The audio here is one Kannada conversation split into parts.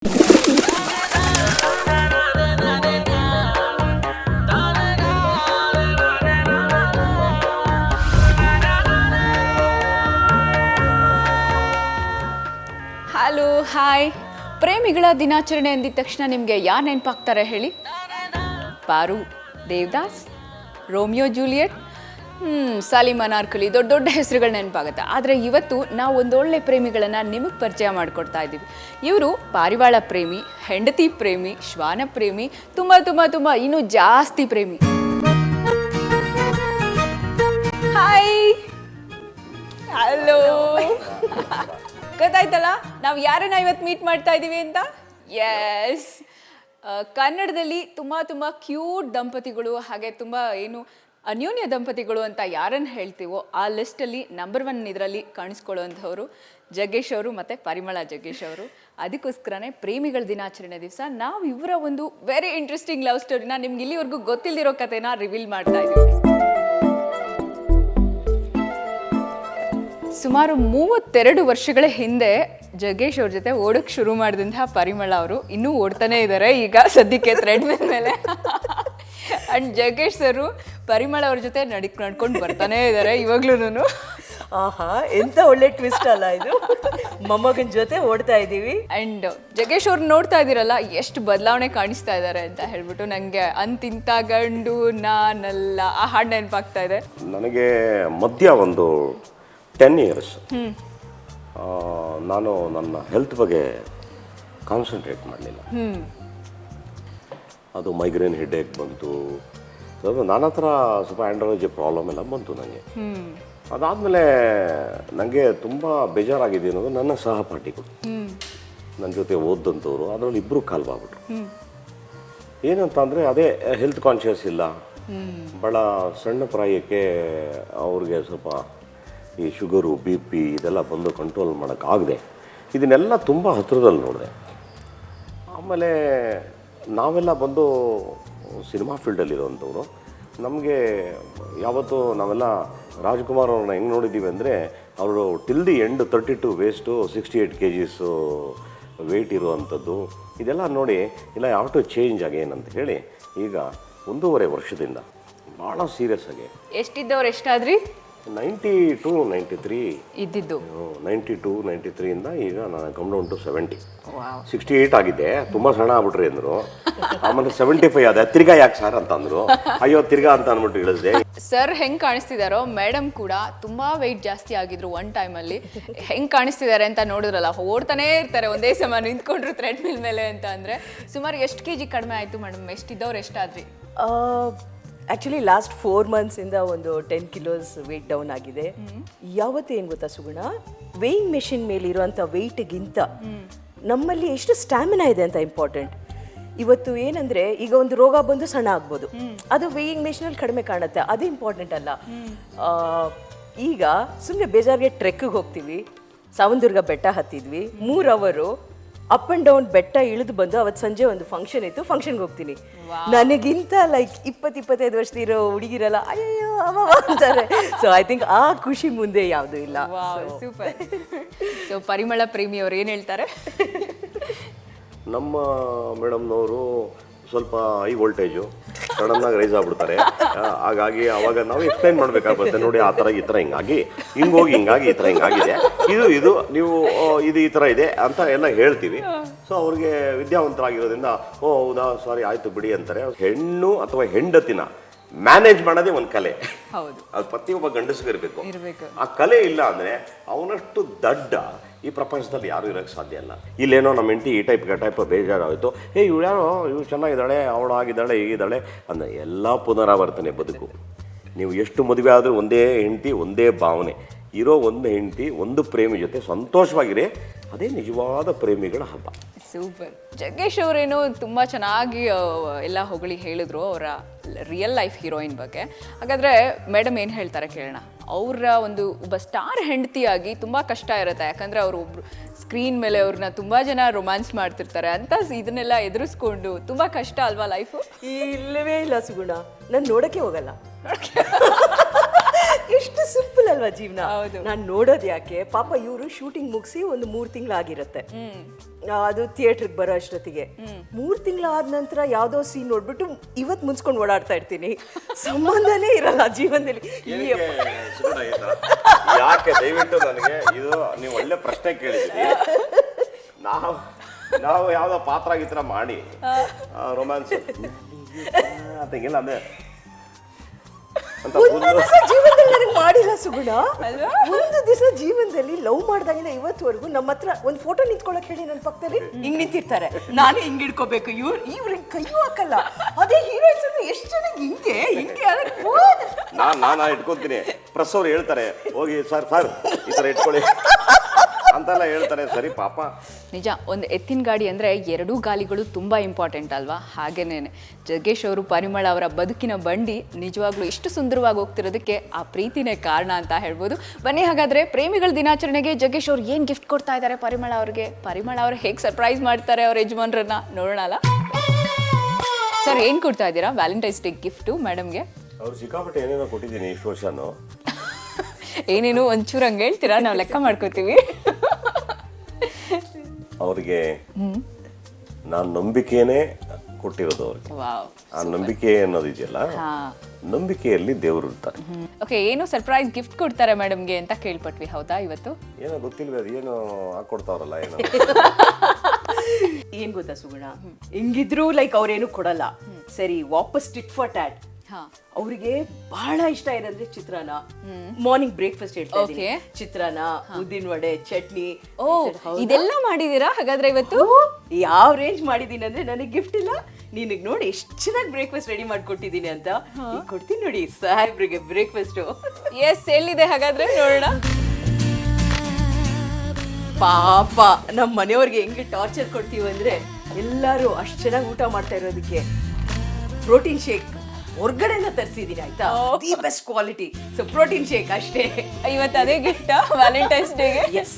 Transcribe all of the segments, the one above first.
Hello, hi. ಪ್ರೇಮಿಗಳ ದಿನಾಚರಣೆ ಅಂದಿದ ತಕ್ಷಣ ನಿಮಗೆ ಯಾರು ನೆನಪಾಗ್ತಾರೆ ಹೇಳಿ? ಪಾರು, ದೇವದಾಸ್, ರೋಮಿಯೋ ಜೂಲಿಯಟ್, ಸಾಲಿಮ್ ಅನಾರ್ಕಲಿ, ದೊಡ್ಡ ದೊಡ್ಡ ಹೆಸರುಗಳು ನೆನಪಾಗುತ್ತೆ. ಆದರೆ ಇವತ್ತು ನಾವು ಒಂದೊಳ್ಳೆ ಪ್ರೇಮಿಗಳನ್ನು ನಿಮಗೆ ಪರಿಚಯ ಮಾಡಿಕೊಡ್ತಾ ಇದ್ದೀವಿ. ಇವರು ಪಾರಿವಾಳ ಪ್ರೇಮಿ, ಹೆಂಡತಿ ಪ್ರೇಮಿ, ಶ್ವಾನ ಪ್ರೇಮಿ, ತುಂಬ ತುಂಬ ತುಂಬ ಇನ್ನೂ ಜಾಸ್ತಿ ಪ್ರೇಮಿ. Hi, hello. ಗೊತ್ತಾಯ್ತಲ್ಲ ನಾವು ಯಾರನ್ನ ಇವತ್ತು ಮೀಟ್ ಮಾಡ್ತಾ ಇದ್ದೀವಿ ಅಂತ? ಎಸ್, ಕನ್ನಡದಲ್ಲಿ ತುಂಬ ತುಂಬ ಕ್ಯೂಟ್ ದಂಪತಿಗಳು, ಹಾಗೆ ತುಂಬ ಅನ್ಯೋನ್ಯ ದಂಪತಿಗಳು ಅಂತ ಯಾರನ್ನು ಹೇಳ್ತೀವೋ ಆ ಲಿಸ್ಟಲ್ಲಿ ನಂಬರ್ 1 ಇದರಲ್ಲಿ ಕಾಣಿಸ್ಕೊಳ್ಳುವಂಥವ್ರು ಜಗ್ಗೇಶ್ ಅವರು ಮತ್ತು ಪರಿಮಳ ಜಗ್ಗೇಶ್ ಅವರು. ಅದಕ್ಕೋಸ್ಕರನೇ ಪ್ರೇಮಿಗಳ ದಿನಾಚರಣೆ ದಿವಸ ನಾವು ಇವರ ಒಂದು ವೆರಿ ಇಂಟ್ರೆಸ್ಟಿಂಗ್ ಲವ್ ಸ್ಟೋರಿನ ನಿಮ್ಗೆ ಇಲ್ಲಿವರೆಗೂ ಗೊತ್ತಿಲ್ಲದಿರೋ ಕಥೆನ ರಿವೀಲ್ ಮಾಡ್ತಾ ಇದ್ದೀವಿ. ಸುಮಾರು 32 ವರ್ಷಗಳ ಹಿಂದೆ ಜಗ್ಗೇಶ್ ಅವ್ರ ಜೊತೆ ಓಡೋಕ್ಕೆ ಶುರು ಮಾಡಿದಂತಹ ಪರಿಮಳ ಅವರು ಇನ್ನೂ ಓಡ್ತಾನೆ ಇದ್ದಾರೆ ಈಗ ಸದ್ಯಕ್ಕೆ ಥ್ರೆಡ್ಮಿಲ್ ಮೇಲೆ. ಆ್ಯಂಡ್ ಜಗ್ಗೇಶ್ ಸರು ಪರಿಮಳ ಅವ್ರ ಜೊತೆ ನಡ್ಕೊಂಡು ಬರ್ತಾನೆ ಇದ್ದಾರೆ ಇವಾಗ್ಲೂ. ಆಹಾ, ಎಂತ ಒಳ್ಳೆ ಟ್ವಿಸ್ಟ್ ಅಲ್ಲ ಇದು. ಮೊಮ್ಮಗನ ಜೊತೆ ಓಡ್ತಾ ಇದ್ದೀವಿ. ಆ್ಯಂಡ್ ಜಗ್ಗೇಶ್ ಅವ್ರು ನೋಡ್ತಾ ಇದ್ದೀರಲ್ಲ ಎಷ್ಟು ಬದಲಾವಣೆ ಕಾಣಿಸ್ತಾ ಇದ್ದಾರೆ ಅಂತ ಹೇಳ್ಬಿಟ್ಟು ನನಗೆ ಅಂತಿಂತ ಗಂಡು ನಾನಲ್ಲ ಆ ಹಾಡು ನೆನಪಾಗ್ತಾ ಇದೆ. ನನಗೆ ಮಧ್ಯ ಒಂದು 10 years ನಾನು ನನ್ನ ಹೆಲ್ತ್ ಬಗ್ಗೆ ಕಾನ್ಸಂಟ್ರೇಟ್ ಮಾಡಲಿಲ್ಲ. ಅದು ಮೈಗ್ರೇನ್ ಹೆಡ್ಏಕ್ ಬಂತು, ನನ್ನ ಹತ್ರ ಸ್ವಲ್ಪ ಆ್ಯಂಡ್ರಾಲಜಿ ಪ್ರಾಬ್ಲಮ್ ಎಲ್ಲ ಬಂತು ನನಗೆ. ಅದಾದಮೇಲೆ ನನಗೆ ತುಂಬ ಬೇಜಾರಾಗಿದೆ ಅನ್ನೋದು ನನ್ನ ಸಹಪಾಠಿಗಳು, ನನ್ನ ಜೊತೆ ಓದಂಥವ್ರು, ಅದರಲ್ಲಿ ಇಬ್ಬರು ಕಾಲ್ಬಾಗ್ಬಿಟ್ರು. ಏನಂತ ಅಂದರೆ ಅದೇ ಹೆಲ್ತ್ ಕಾನ್ಷಿಯಸ್ ಇಲ್ಲ, ಭಾಳ ಸಣ್ಣ ಪ್ರಾಯಕ್ಕೆ ಅವ್ರಿಗೆ ಸ್ವಲ್ಪ ಈ ಶುಗರು BP ಇದೆಲ್ಲ ಬಂದು ಕಂಟ್ರೋಲ್ ಮಾಡೋಕ್ಕಾಗದೆ ಇದನ್ನೆಲ್ಲ ತುಂಬ ಹತ್ತಿರದಲ್ಲಿ ನೋಡಿದೆ. ಆಮೇಲೆ ನಾವೆಲ್ಲ ಬಂದು ಸಿನಿಮಾ ಫೀಲ್ಡಲ್ಲಿರೋವಂಥವ್ರು, ನಮಗೆ ಯಾವತ್ತೂ ನಾವೆಲ್ಲ ರಾಜ್ಕುಮಾರ್ ಅವ್ರನ್ನ ಹೆಂಗೆ ನೋಡಿದ್ದೀವಿ ಅಂದರೆ ಅವರು till the end 32 waist 68 kgs weight ಇರುವಂಥದ್ದು. ಇದೆಲ್ಲ ನೋಡಿ ಇಲ್ಲ ಯಾವ ಟು ಚೇಂಜ್ ಅಗೇನ್ ಅಂತ ಹೇಳಿ ಈಗ 1.5 ವರ್ಷದಿಂದ ಭಾಳ ಸೀರಿಯಸ್ ಆಗಿ. ಎಷ್ಟಿದ್ದವ್ರು ಎಷ್ಟಾದ್ರಿ? 92, 93 ಇದ್ದಿದ್ದು. 92, 93ಇಂದ ಈಗ ನಾನು ಕಮ್ ಡೌನ್ ಟು 70. 68 ಆಗಿದೆ, ತುಂಬ ಸಣ್ಣ ಆಗ್ಬಿಟ್ರಿ ಅಂದರು. ಆಮೇಲೆ 75 ಆದ, ತಿರ್ಗಾ ಯಾಕೆ ಸರ್ ಅಂತ ಅಂದರು. ಅಯ್ಯೋ ತಿರ್ಗಾ ಅಂತ ಅಂದ್ಬಿಟ್ಟು ಇಳಿಸ್ದೆ. ಸರ್ ಹೆಂಗೆ ಕಾಣಿಸ್ತಿದಾರೋ ಮೇಡಮ್ ಕೂಡ ತುಂಬ ವೆಯ್ಟ್ ಜಾಸ್ತಿ ಆಗಿದ್ರು ಒನ್ ಟೈಮಲ್ಲಿ. ಹೆಂಗೆ ಕಾಣಿಸ್ತಿದ್ದಾರೆ ಅಂತ ನೋಡಿದ್ರಲ್ಲ, ಓಡ್ತಾನೇ ಇರ್ತಾರೆ ಒಂದೇ ಸಮ ನಿಂತ್ಕೊಂಡ್ರು ಥ್ರೆಡ್ಮಿಲ್ ಮೇಲೆ ಅಂತ ಅಂದರೆ. ಸುಮಾರು ಎಷ್ಟು kg ಕಡಿಮೆ ಆಯಿತು ಮೇಡಮ್? ಎಷ್ಟಿದ್ದವ್ರು ಎಷ್ಟಾದ್ರಿ? ಆ್ಯಕ್ಚುಲಿ ಲಾಸ್ಟ್ 4 months ಒಂದು 10 kilos ವೆಯ್ಟ್ ಡೌನ್ ಆಗಿದೆ. ಯಾವತ್ತೂ ಏನು ಗೊತ್ತಾ ಸುಗುಣ, ವೇಯಿಂಗ್ ಮೆಷಿನ್ ಮೇಲೆ ಇರುವಂಥ ವೆಯ್ಟ್ಗಿಂತ ನಮ್ಮಲ್ಲಿ ಎಷ್ಟು ಸ್ಟ್ಯಾಮಿನಾ ಇದೆ ಅಂತ ಇಂಪಾರ್ಟೆಂಟ್. ಇವತ್ತು ಏನಂದರೆ ಈಗ ಒಂದು ರೋಗ ಬಂದು ಸಣ್ಣ ಆಗ್ಬೋದು, ಅದು ವೇಯಿಂಗ್ ಮೆಷಿನಲ್ಲಿ ಕಡಿಮೆ ಕಾಣುತ್ತೆ, ಅದು ಇಂಪಾರ್ಟೆಂಟ್ ಅಲ್ಲ. ಈಗ ಸುಮ್ಮನೆ ಬೇಜಾರಿಗೆ ಟ್ರೆಕ್ಕಿಗೆ ಹೋಗ್ತೀವಿ, ಸಾವಂದುರ್ಗ ಬೆಟ್ಟ ಹತ್ತಿದ್ವಿ, 3 hours ಅಪ್ ಆ್ಯಂಡ್ ಡೌನ್ ಬೆಟ್ಟ ಇಳಿದು ಬಂದು ಅವತ್ತು ಸಂಜೆ ಒಂದು ಫಂಕ್ಷನ್ ಇತ್ತು, ಫಂಕ್ಷನ್ಗೆ ಹೋಗ್ತೀನಿ. ನನಗಿಂತ ಲೈಕ್ 20-25 ವರ್ಷದಿರೋ ಹುಡುಗಿರಲ್ಲ ಅಯ್ಯೋ ಅವ ಅಂತಾರೆ. ಸೊ ಐ ಥಿಂಕ್ ಆ ಖುಷಿ ಮುಂದೆ ಯಾವುದೂ ಇಲ್ಲ. ಸೂಪರ್. ಸೊ ಪರಿಮಳ ಪ್ರೇಮಿಯವ್ರು ಏನು ಹೇಳ್ತಾರೆ? ನಮ್ಮ ಮೇಡಮ್ನವರು ಸ್ವಲ್ಪ ಹೈ ವೋಲ್ಟೇಜು ಸಡನ್ನಾಗಿ ರೈಸ್ ಆಗ್ಬಿಡ್ತಾರೆ. ಹಾಗಾಗಿ ಅವಾಗ ನಾವು ಎಕ್ಸ್ಪ್ಲೈನ್ ಮಾಡಬೇಕಾಗುತ್ತೆ, ನೋಡಿ ಆ ಥರ ಈ ಥರ ಹಿಂಗಾಗಿ ಹಿಂಗೋಗಿ ಹಿಂಗಾಗಿ ಈ ಥರ ಹಿಂಗಾಗಿದೆ, ಇದು ನೀವು ಇದು ಈ ಥರ ಇದೆ ಅಂತ ಎಲ್ಲ ಹೇಳ್ತೀವಿ. ಸೊ ಅವ್ರಿಗೆ ವಿದ್ಯಾವಂತರಾಗಿರೋದ್ರಿಂದ ಓ ಹೌದಾ ಸಾರಿ ಆಯಿತು ಬಿಡಿ ಅಂತಾರೆ. ಹೆಣ್ಣು ಅಥವಾ ಹೆಂಡತಿನ ಮ್ಯಾನೇಜ್ ಮಾಡೋದೇ ಒಂದು ಕಲೆ. ಹೌದು, ಅದು ಪ್ರತಿಯೊಬ್ಬ ಗಂಡಸಿಗೂ ಇರಬೇಕು. ಆ ಕಲೆ ಇಲ್ಲ ಅಂದರೆ ಅವನಷ್ಟು ದಡ್ಡ ಈ ಪ್ರಪಂಚದಲ್ಲಿ ಯಾರೂ ಇರೋಕ್ಕೆ ಸಾಧ್ಯ ಇಲ್ಲ. ಇಲ್ಲೇನೋ ನಮ್ಮ ಹೆಂಡತಿ ಈ ಟೈಪ್ ಬೇಜಾರಾಯಿತು, ಇವಳು ಯಾರೋ ಇವಳು ಚೆನ್ನಾಗಿದ್ದಾಳೆ, ಅವಳು ಆಗಿದ್ದಾಳೆ ಹೀಗಿದ್ದಾಳೆ ಅಂದರೆ ಎಲ್ಲ ಪುನರಾವರ್ತನೆ ಬದುಕು. ನೀವು ಎಷ್ಟು ಮದುವೆ ಆದರೂ ಒಂದೇ ಹೆಂಡತಿ ಒಂದೇ ಭಾವನೆ ಇರೋ ಒಂದು ಹೆಂಡತಿ ಒಂದು ಪ್ರೇಮಿ ಜೊತೆ ಸಂತೋಷವಾಗಿರಿ, ಅದೇ ನಿಜವಾದ ಪ್ರೇಮಿಗಳ ಹಬ್ಬ. ಸೂಪರ್. ಜಗ್ಗೇಶ್ ಅವರೇನು ತುಂಬ ಚೆನ್ನಾಗಿ ಎಲ್ಲ ಹೊಗಳಿ ಹೇಳಿದ್ರು ಅವರ ರಿಯಲ್ ಲೈಫ್ ಹೀರೋಯಿನ್ ಬಗ್ಗೆ. ಹಾಗಾದರೆ ಮೇಡಮ್ ಏನು ಹೇಳ್ತಾರೆ ಕೇಳೋಣ. ಅವರ ಒಬ್ಬ ಸ್ಟಾರ್ ಹೆಂಡತಿಯಾಗಿ ತುಂಬ ಕಷ್ಟ ಇರುತ್ತೆ, ಯಾಕಂದರೆ ಅವರು ಒಬ್ಬರು ಸ್ಕ್ರೀನ್ ಮೇಲೆ ಅವ್ರನ್ನ ತುಂಬ ಜನ ರೊಮ್ಯಾನ್ಸ್ ಮಾಡ್ತಿರ್ತಾರೆ ಅಂತ ಇದನ್ನೆಲ್ಲ ಎದುರಿಸ್ಕೊಂಡು ತುಂಬ ಕಷ್ಟ ಅಲ್ವಾ ಲೈಫು? ಇಲ್ಲವೇ ಇಲ್ಲ ಸುಗುಣ, ನಾನು ನೋಡೋಕ್ಕೆ ಹೋಗಲ್ಲ. ಎಷ್ಟು ಸಿಂಪಲ್ ಅಲ್ವಾ ಜೀವನ. ಹೌದು. ನಾನು ನೋಡೋದು ಯಾಕೆ, ಪಾಪ ಇವರು ಶೂಟಿಂಗ್ ಮುಗಿಸಿ ಒಂದು 3 ತಿಂಗಳಾಗಿರುತ್ತೆ, ಅದು ಥಿಯೇಟ್ರಿಗೆ ಬರೋ ಅಷ್ಟೊತ್ತಿಗೆ 3 ತಿಂಗಳಾದ ನಂತರ ಯಾವ್ದೋ ಸೀನ್ ನೋಡ್ಬಿಟ್ಟು ಇವತ್ತು ಮುನ್ಸ್ಕೊಂಡು ಓಡಾಡ್ತಾ ಇರ್ತೀನಿ. ಸಂಬಂಧನೇ ಇರಲ್ಲ ಜೀವನದಲ್ಲಿ. ಯಾಕೆ ದಯವಿಟ್ಟು ನನಗೆ ಇದು ನೀವು ಒಳ್ಳೆ ಪ್ರಶ್ನೆ ಕೇಳಿದ್ದೀರಿ. ನಾವು ಯಾವ್ದೋ ಪಾತ್ರ ಗೀತ್ರ ಮಾಡಿ ರೊಮ್ಯಾನ್ಸ್ ಅದಂಗೆಲ್ಲ ಅದೇ ಅಂತ ಒಂದು ದಿವಸ ಜೀವನದಲ್ಲಿ ನನಗೆ ಮಾಡಿಲ್ಲ ಸುಗುಣ. ಒಂದು ದಿವಸ ಜೀವನದಲ್ಲಿ ಲವ್ ಮಾಡ್ದಾಗಿಂದ ಇವತ್ತುವರೆಗೂ ನಮ್ಮ ಹತ್ರ ಒಂದು ಫೋಟೋ ನಿಂತ್ಕೊಳಕ್ ಹೇಳಿ ನನ್ನ ಪಕ್ಕದಲ್ಲಿ ಹಿಂಗ್ ನಿಂತಿರ್ತಾರೆ, ನಾನು ಹಿಂಗ್ ಇಡ್ಕೋಬೇಕು, ಇವ್ರಿಗೆ ಕೈಯೂ ಹಾಕಲ್ಲ. ಅದೇ ಹೀರೋಯಿನ್ಸ್ ಅಂದ್ರೆ ಎಷ್ಟು ಚೆನ್ನಾಗಿ ಹಿಂಗೆ ನಾನು ಇಟ್ಕೊತೀನಿ. ಪ್ರೆಸ್ ಅವ್ರು ಹೇಳ್ತಾರೆ ಹೋಗಿ ಸರ್ ಈ ಥರ ಇಟ್ಕೊಳ್ಳಿ ಅಂತೆಲ್ಲ ಹೇಳ್ತಾರೆ. ಸರಿ ಪಾಪ. ನಿಜ, ಒಂದು ಎತ್ತಿನ ಗಾಡಿ ಅಂದರೆ 2 ಗಾಲಿಗಳು ತುಂಬ ಇಂಪಾರ್ಟೆಂಟ್ ಅಲ್ವಾ? ಹಾಗೇನೇ ಜಗ್ಗೇಶ್ ಅವರು ಪರಿಮಳ ಅವರ ಬದುಕಿನ ಬಂಡಿ ನಿಜವಾಗ್ಲೂ ಇಷ್ಟು ಸುಂದರವಾಗಿ ಹೋಗ್ತಿರೋದಕ್ಕೆ ಆ ಪ್ರೀತಿನೇ ಕಾರಣ ಅಂತ ಹೇಳ್ಬೋದು. ಬನ್ನಿ ಹಾಗಾದರೆ ಪ್ರೇಮಿಗಳ ದಿನಾಚರಣೆಗೆ ಜಗ್ಗೇಶ್ ಅವ್ರು ಏನು ಗಿಫ್ಟ್ ಕೊಡ್ತಾ ಇದ್ದಾರೆ ಪರಿಮಳ ಅವ್ರಿಗೆ, ಪರಿಮಳ ಅವ್ರು ಹೇಗೆ ಸರ್ಪ್ರೈಸ್ ಮಾಡ್ತಾರೆ ಅವ್ರ ಯಜಮಾನ್ರನ್ನ ನೋಡೋಣಲ್ಲ. ಸರ್, ಏನು ಕೊಡ್ತಾ ಇದ್ದೀರಾ ವ್ಯಾಲೆಂಟೈನ್ಸ್ ಡೇ ಗಿಫ್ಟು ಮೇಡಮ್ಗೆ? ಅವ್ರು ಸಿಕ್ಕಾಪಟ್ಟೆ ಏನೇನೋ ಕೊಟ್ಟಿದ್ದೀನಿ ಇಷ್ಟು ವರ್ಷನೂ. ಏನೇನು ಒಂಚೂರು ಹಂಗೆ ಹೇಳ್ತೀರಾ, ನಾವು ಲೆಕ್ಕ ಮಾಡ್ಕೋತೀವಿ. ಅವ್ರಿಗೆ ನಾನು ನಂಬಿಕೆನೇ ಕೊಟ್ಟಿರೋದು ಅವ್ರಿಗೆ. ವಾವ್. ಆ ನಂಬಿಕೆ ಅನ್ನೋದು ಇದೆಯಲ್ಲ, ನಂಬಿಕೆಯಲ್ಲಿ ದೇವರು ಇರ್ತಾರೆ. ಓಕೆ, ಏನು ಸರ್ಪ್ರೈಸ್ ಗಿಫ್ಟ್ ಕೊಡ್ತಾರೆ ಮೇಡಮ್ಗೆ ಅಂತ ಕೇಳ್ಪಟ್ವಿ, ಹೌದಾ? ಇವತ್ತು ಏನೋ ಗೊತ್ತಿಲ್ವೇ, ಅದು ಏನು ಹಾಕೊಡ್ತಾವ್ರಲ್ಲ ಏನೋ. ಏನ್ ಗೊತ್ತಾ ಸುಗುಣ, ಹೆಂಗಿದ್ರು ಲೈಕ್ ಅವ್ರೇನು ಕೊಡಲ್ಲ, ಸರಿ ವಾಪಸ್ ಟಿಟ್ ಫಾರ್ ಟ್ಯಾಟ್. ಅವ್ರಿಗೆ ಬಹಳ ಇಷ್ಟ ಏನಂದ್ರೆ ಚಿತ್ರಾನ್ನ. ಮಾರ್ನಿಂಗ್ ಬ್ರೇಕ್ಫಾಸ್ಟ್ ಹೇಳ್ತಾ ಇದ್ದೀನಿ, ಚಿತ್ರಾನ್ನ, ಉದ್ದಿನ ವಡೆ, ಚಟ್ನಿ. ಓ, ಇದೆಲ್ಲ ಮಾಡಿದೀರಾ ಹಾಗಾದ್ರೆ ಇವತ್ತು? ಯಾವ ರೇಂಜ್ ಮಾಡಿದೀನಿ ಅಂದ್ರೆ ನನಗೆ ಗಿಫ್ಟ್ ಇಲ್ಲ, ನಿನಗ್ ನೋಡಿ ಎಷ್ಟು ಚೆನ್ನಾಗಿ ಬ್ರೇಕ್ಫಾಸ್ಟ್ ರೆಡಿ ಮಾಡ್ಕೊಟ್ಟಿದ್ದೀನಿ ಅಂತ. ಈಗ ಕೊಡ್ತೀನಿ ನೋಡಿ ಸಾಹೇಬ್ರಿಗೆ ಬ್ರೇಕ್ಫಾಸ್ಟ್. ಎಸ್, ಎಲ್ಲಿದೆ ಹಾಗಾದ್ರೆ ನೋಡೋಣ. ಪಾಪ ನಮ್ಮ ಮನೆಯವ್ರಿಗೆ ಹೆಂಗೆ ಟಾರ್ಚರ್ ಕೊಡ್ತೀವಿ ಅಂದ್ರೆ, ಎಲ್ಲರೂ ಅಷ್ಟು ಚೆನ್ನಾಗಿ ಊಟ ಮಾಡ್ತಾ ಇರೋದಕ್ಕೆ ಪ್ರೋಟೀನ್ ಶೇಕ್ ಹೊರ್ಗಡೆನ ತರಿಸಿದೀನಿ, ಆಯ್ತಾ? The best quality. So protein shake ಅಷ್ಟೇ. ಇವತ್ತು ಅದೇ ಗಿಫ್ಟ್ ವ್ಯಾಲೆಂಟೈನ್ಸ್ ಡೇಗೆ? ಎಸ್.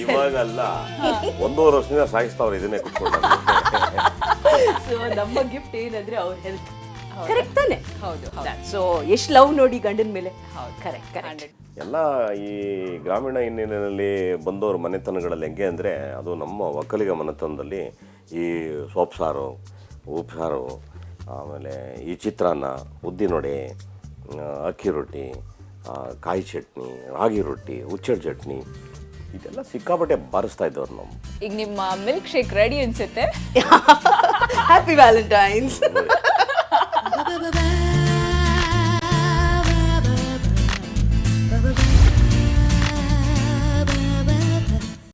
ಇವಾಗಲ್ಲ, 1.5 ವರ್ಷದಿಂದ ಸಾಗಿಸ್ತಾವ್ರು ಇದನ್ನೇ ಕುತ್ಕೊಂಡು. ಸೊ ನಮ್ಮ ಗಿಫ್ಟ್ ಏನಂದ್ರೆ ಅವ್ರ ಹೆಲ್ತ್. ಕರೆಕ್ಟ್ ತಾನೆ? ಹೌದು. ಸೊ ಎಷ್ಟು ಲವ್ ನೋಡಿ ಗಂಡನ ಮೇಲೆ. Correct correct. ಎಲ್ಲ ಈ ಗ್ರಾಮೀಣ ಹಿನ್ನೆಲೆಯಲ್ಲಿ ಬಂದವರು ಮನೆತನಗಳಲ್ಲಿ ಹೆಂಗೆ ಅಂದರೆ, ಅದು ನಮ್ಮ ಒಕ್ಕಲಿಗ ಮನೆತನದಲ್ಲಿ ಈ ಸೊಪ್ಪು ಉಪ್ಸಾರು, ಆಮೇಲೆ ಈ ಚಿತ್ರಾನ್ನ, ಉದ್ದಿನ ವಡೆ, ಅಕ್ಕಿ ರೊಟ್ಟಿ, ಕಾಯಿ ಚಟ್ನಿ, ರಾಗಿ ರೊಟ್ಟಿ, ಹುಚ್ಚಳ ಚಟ್ನಿ, ಇದೆಲ್ಲ ಸಿಕ್ಕಾಪಟ್ಟೆ ಬಾರಿಸ್ತಾ ಇದ್ದವ್ರು ನಾವು. ಈಗ ನಿಮ್ಮ ಮಿಲ್ಕ್ ಶೇಕ್ ರೆಡಿ ಅನ್ಸುತ್ತೆ. Happy Valentine's.